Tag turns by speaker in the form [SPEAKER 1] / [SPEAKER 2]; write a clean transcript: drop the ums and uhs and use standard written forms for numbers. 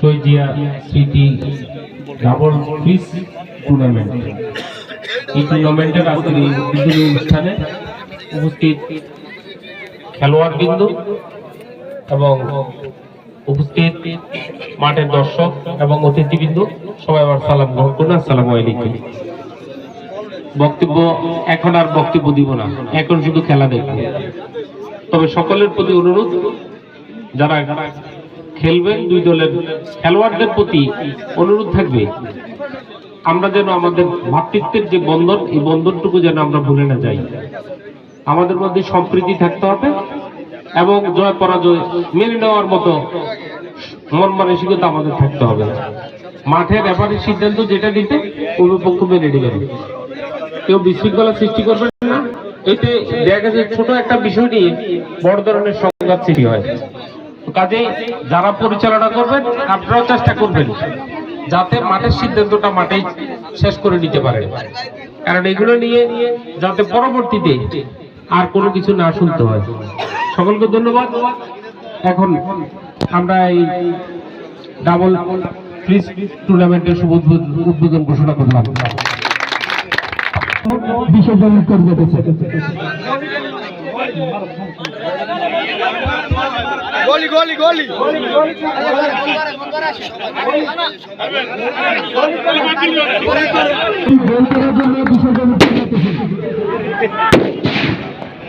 [SPEAKER 1] শহীদিয়া স্মৃতি ডাবল ফিস টুর্নামেন্ট। এই টুর্নামেন্টের আজকের এই উদ্বোধনী অনুষ্ঠানে উপস্থিত খেলোয়াড়বৃন্দ এবং উপস্থিত মাঠের দর্শক এবং অতিথিবৃন্দ সবাই আমার সালাম গ্রহণ করুন। আসসালামু আলাইকুম। বক্তব্য এখন আর বক্তব্য দিব না, এখন শুধু খেলা দেখব। তবে সকলের প্রতি অনুরোধ, যারা খেলবেন দুই দলের খেলোয়াড়দের প্রতি অনুরোধ থাকবে আমরা যেন আমাদের ভ্রাতৃত্বের যে বন্ধন, এই বন্ধনটুকু যেন আমরা ভুলে না যাই। আমাদের মধ্যে সম্প্রীতি থাকতে হবে এবং জয় পরাজয় মেনে নেওয়ার মতো মন মানসিকতা আমাদের থাকতে হবে। মাঠের রেফারির সিদ্ধান্ত যেটা দিতে উভয়পক্ষ মেনে নেবেন, কেউ বিশৃঙ্খলা সৃষ্টি করবেন না। এতে দেখা গেছে ছোট একটা বিষয় নিয়ে বড় ধরনের সংঘাত সৃষ্টি হয়। কাজেই যারা পরিচালনা করবেন আপনারাও চেষ্টা করবেন যাতে মাঠের সিদ্ধান্তটা মাঠেই শেষ করে নিতে পারে, কারণ এগুলো নিয়ে যাতে পরবর্তীতে আর কোনো কিছু না শুনতে হয়। সকলকে ধন্যবাদ। এখন আমরা এই ডাবল ফ্রিজ টুর্নামেন্টের শুভ উদ্বোধন ঘোষণা করলাম। বিসর্জন করে যেতেছে
[SPEAKER 2] গোলি গোলি গোলি
[SPEAKER 1] বিসর্জন